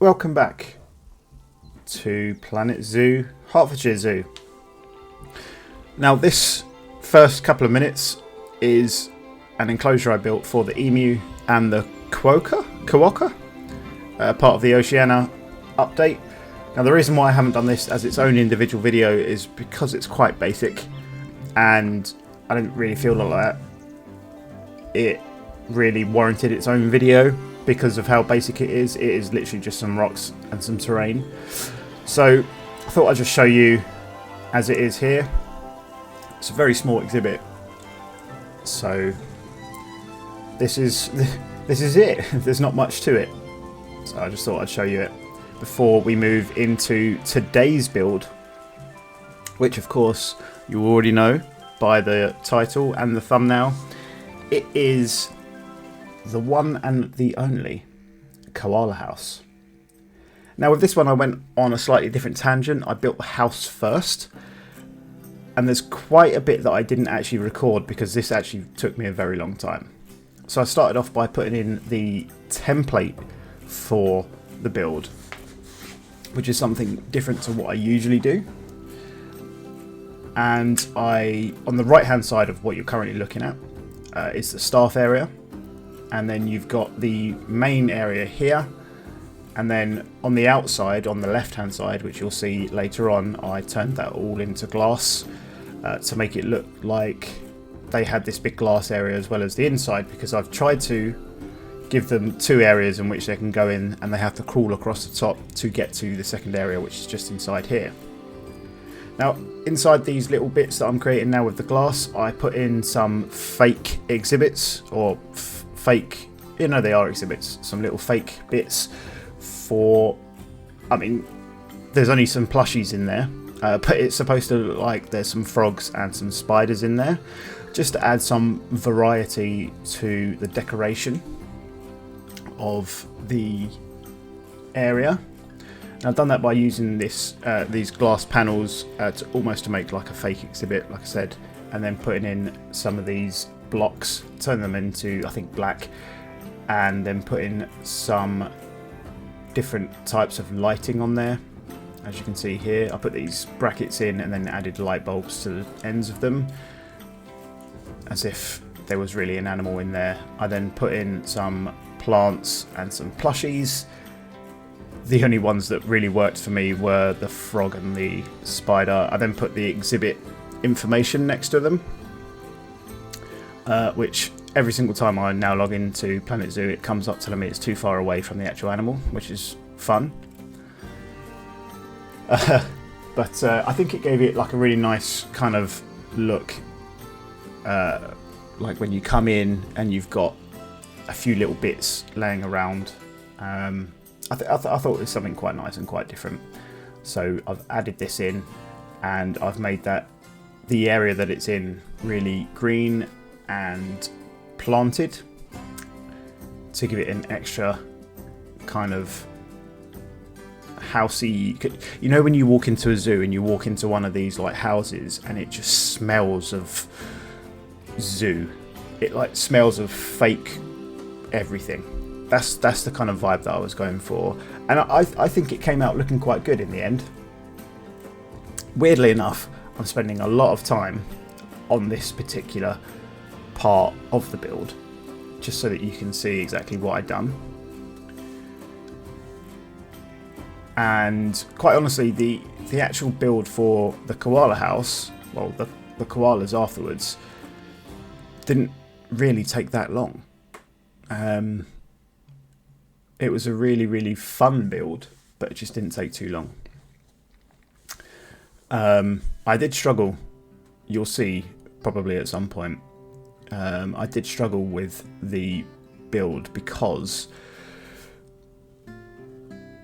Welcome back to planetzoo, Hertfordshire Zoo. Now this first couple of minutes is an enclosure I built for the emu and the quokka, part of the Oceania update. Now the reason why I haven't done this as its own individual video is because it's quite basic and I don't really feel like it really warranted its own video because of how basic it is. It is literally just some rocks and some terrain. So I thought I'd just show you as it is here. It's a very small exhibit. So this is it. There's not much to it. So I just thought I'd show you it before we move into today's build, which of course you already know by the title and the thumbnail. It is the one and the only Koala House. Now with this one I went on a slightly different tangent. I built the house first, and there's quite a bit that I didn't actually record because this actually took me a very long time. So I started off by putting in the template for the build, which is something different to what I usually do. And on the right hand side of what you're currently looking at is the staff area. And then you've got the main area here, and then on the outside, on the left hand side, which you'll see later on, I turned that all into glass to make it look like they had this big glass area as well as the inside, because I've tried to give them two areas in which they can go in and they have to crawl across the top to get to the second area, which is just inside here. Now inside these little bits that I'm creating now with the glass, I put in some fake exhibits, or fake, they are exhibits, some little fake bits for, there's only some plushies in there, but it's supposed to look like there's some frogs and some spiders in there, just to add some variety to the decoration of the area. And I've done that by using these glass panels to make like a fake exhibit, like I said, and then putting in some of these blocks, turn them into, I think, black, and then put in some different types of lighting on there. As you can see here, I put these brackets in and then added light bulbs to the ends of them, as if there was really an animal in there. I then put in some plants and some plushies. The only ones that really worked for me were the frog and the spider. I then put the exhibit information next to them, which every single time I now log into planetzoo, it comes up telling me it's too far away from the actual animal, which is fun. But I think it gave it like a really nice kind of look, like when you come in and you've got a few little bits laying around. I thought it was something quite nice and quite different. So I've added this in, and I've made the area that it's in really green and planted to give it an extra kind of housey. You know when you walk into a zoo and you walk into one of these like houses and it just smells of zoo. It like smells of fake everything. That's the kind of vibe that I was going for, and I think it came out looking quite good in the end. Weirdly enough, I'm spending a lot of time on this particular part of the build, just so that you can see exactly what I've done. And quite honestly, the actual build for the koala house, well, the koalas afterwards, didn't really take that long. It was a really, really fun build, but it just didn't take too long. I did struggle, you'll see probably at some point. I did struggle with the build because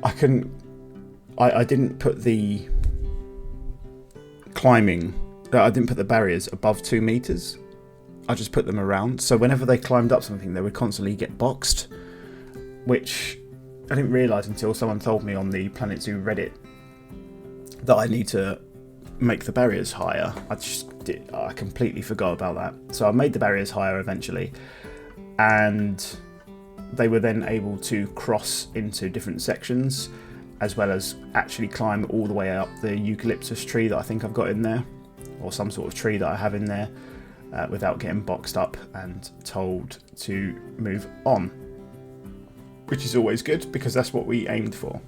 I didn't put the I didn't put the barriers above 2 meters. I just put them around, so whenever they climbed up something they would constantly get boxed, which I didn't realise until someone told me on the planetzoo Reddit that I need to make the barriers higher. I completely forgot about that. So I made the barriers higher eventually, and they were then able to cross into different sections, as well as actually climb all the way up the eucalyptus tree that I think I've got in there, or some sort of tree that I have in there, without getting boxed up and told to move on, which is always good because that's what we aimed for.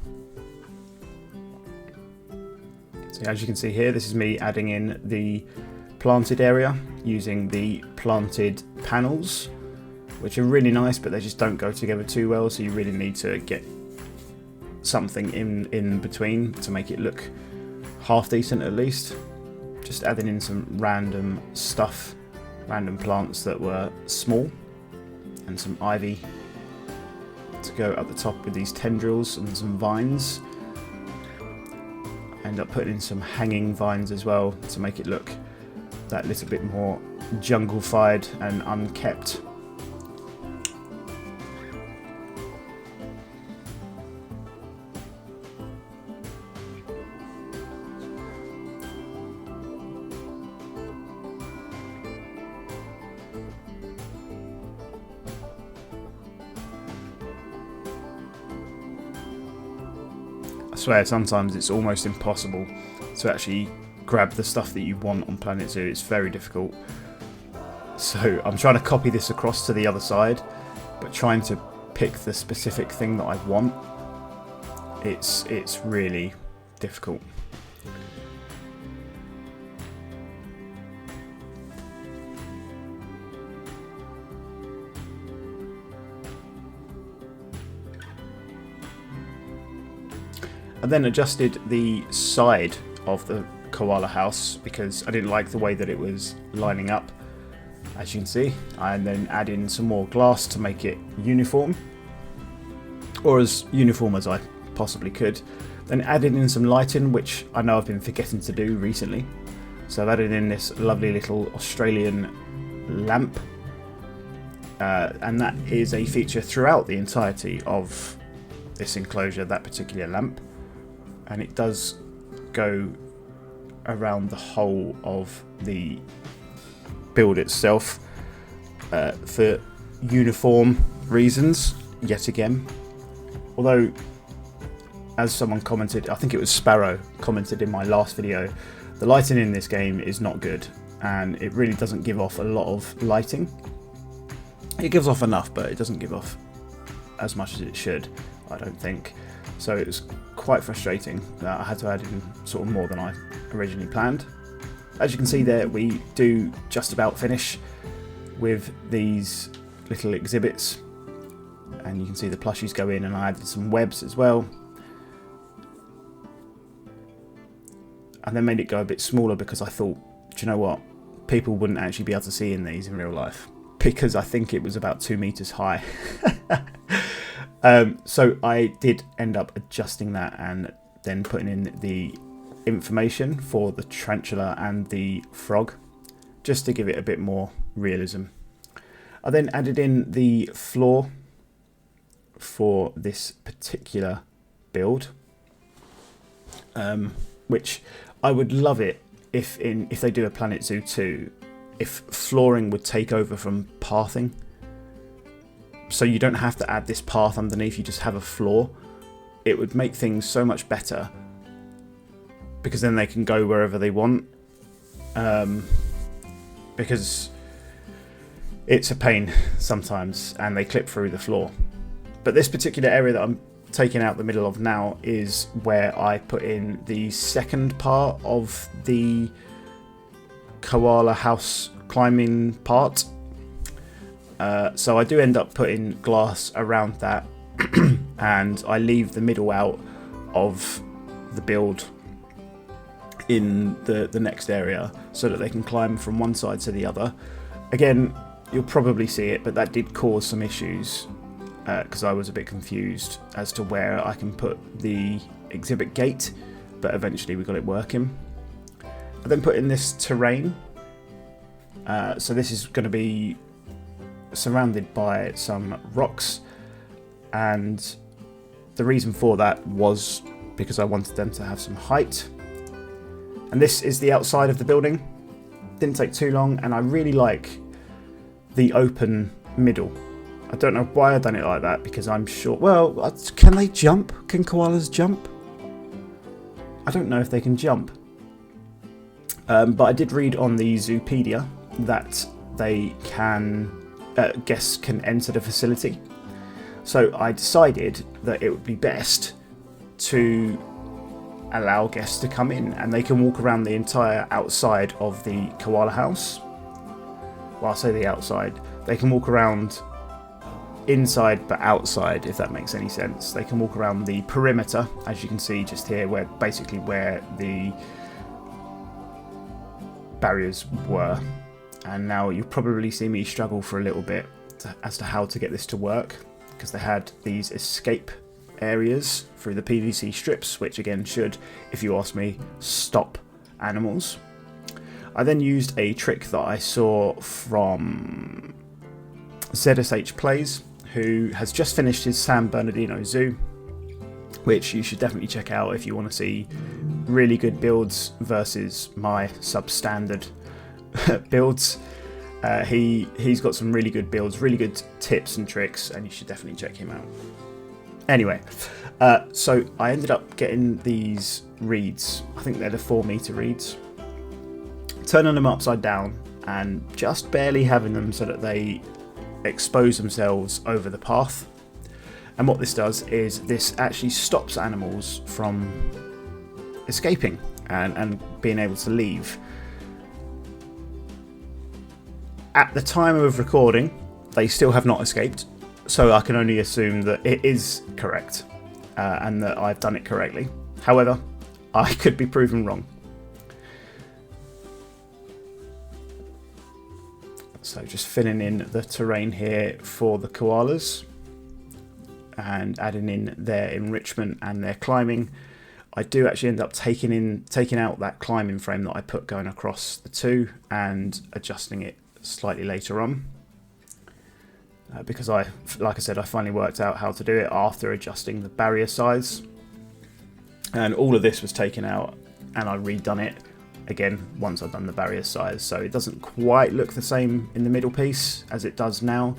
So as you can see here, this is me adding in the planted area using the planted panels, which are really nice, but they just don't go together too well, so you really need to get something in between to make it look half decent at least. Just adding in some random stuff, random plants that were small, and some ivy to go up the top with these tendrils and some vines. I end up putting in some hanging vines as well to make it look that little bit more jungle-fied and unkept. I swear sometimes it's almost impossible to actually grab the stuff that you want on planetzoo. It's very difficult. So I'm trying to copy this across to the other side, but trying to pick the specific thing that I want, it's really difficult. I then adjusted the side of the koala house because I didn't like the way that it was lining up, as you can see. I then add in some more glass to make it uniform, or as uniform as I possibly could. Then added in some lighting, which I know I've been forgetting to do recently. So I've added in this lovely little Australian lamp, and that is a feature throughout the entirety of this enclosure, that particular lamp. And it does go around the whole of the build itself for uniform reasons, yet again. Although, as someone commented, I think it was Sparrow, commented in my last video, the lighting in this game is not good, and it really doesn't give off a lot of lighting. It gives off enough, but it doesn't give off as much as it should, I don't think. So it was quite frustrating that I had to add in sort of more than I originally planned. As you can see there, we do just about finish with these little exhibits, and you can see the plushies go in, and I added some webs as well, and then made it go a bit smaller because I thought, do you know what, people wouldn't actually be able to see in these in real life, because I think it was about 2 meters high. So I did end up adjusting that and then putting in the information for the tarantula and the frog, just to give it a bit more realism. I then added in the floor for this particular build, which I would love it if they do a planetzoo 2, if flooring would take over from pathing. So you don't have to add this path underneath, you just have a floor. It would make things so much better, because then they can go wherever they want, because it's a pain sometimes and they clip through the floor. But this particular area that I'm taking out the middle of now is where I put in the second part of the koala house climbing part. So I do end up putting glass around that and I leave the middle out of the build in the next area so that they can climb from one side to the other. Again, you'll probably see it, but that did cause some issues because I was a bit confused as to where I can put the exhibit gate, but eventually we got it working. I then put in this terrain. So this is going to be surrounded by some rocks, and the reason for that was because I wanted them to have some height. And this is the outside of the building. Didn't take too long, and I really like the open middle I don't know why I've done it like that, because I'm sure... Well, can they jump? Can koalas jump? I don't know if they can jump. But I did read on the Zoopedia that they can... guests can enter the facility. So I decided that it would be best to allow guests to come in, and they can walk around the entire outside of the Koala House. Well, I say the outside. They can walk around inside but outside, if that makes any sense. They can walk around the perimeter, as you can see just here, where basically where the barriers were. And now you'll probably see me struggle for a little bit as to how to get this to work, because they had these escape areas through the PVC strips, which again should, if you ask me, stop animals. I then used a trick that I saw from ZSH Plays, who has just finished his San Bernardino Zoo, which you should definitely check out if you want to see really good builds versus my substandard builds. He's got some really good builds, really good tips and tricks, and you should definitely check him out. Anyway, so I ended up getting these reeds. I think they're the 4-meter reeds. Turning them upside down and just barely having them so that they expose themselves over the path. And what this does is this actually stops animals from escaping and being able to leave. At the time of recording, they still have not escaped, so I can only assume that it is correct and that I've done it correctly. However, I could be proven wrong. So just filling in the terrain here for the koalas and adding in their enrichment and their climbing. I do actually end up taking out that climbing frame that I put going across the two and adjusting it slightly later on, because like I said, I finally worked out how to do it after adjusting the barrier size, and all of this was taken out and I redone it again once I've done the barrier size, so it doesn't quite look the same in the middle piece as it does now,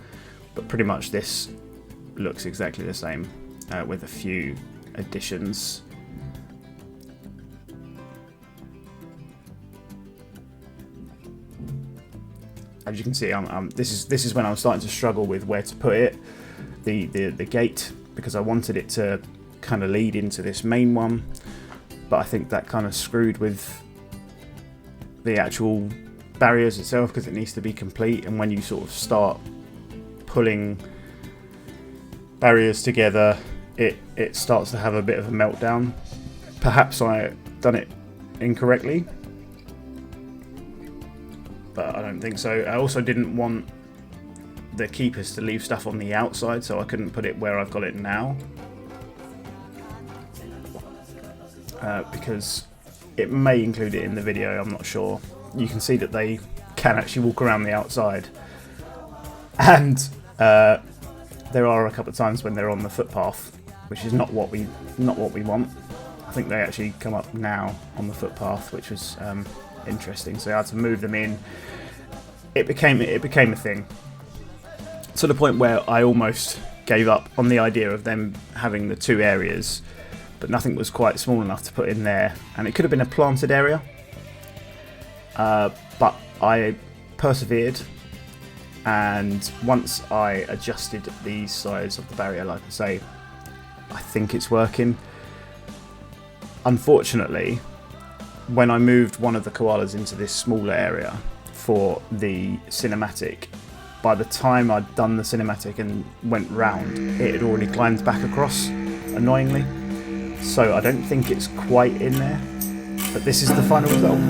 but pretty much this looks exactly the same with a few additions. As you can see, this is when I'm starting to struggle with where to put it, the gate, because I wanted it to kind of lead into this main one, but I think that kind of screwed with the actual barriers itself, because it needs to be complete, and when you sort of start pulling barriers together, it starts to have a bit of a meltdown. Perhaps I done it incorrectly, but I don't think so. I also didn't want the keepers to leave stuff on the outside, so I couldn't put it where I've got it now, because it may include it in the video, I'm not sure. You can see that they can actually walk around the outside, and there are a couple of times when they're on the footpath, which is not what we want. I think they actually come up now on the footpath, which was interesting. So I had to move them in. It became a thing, to the point where I almost gave up on the idea of them having the two areas, but nothing was quite small enough to put in there, and it could have been a planted area, but I persevered, and once I adjusted the size of the barrier, like I say, I think it's working. Unfortunately, when I moved one of the koalas into this smaller area for the cinematic, by the time I'd done the cinematic and went round, it had already climbed back across, annoyingly. So I don't think it's quite in there, but this is the final result.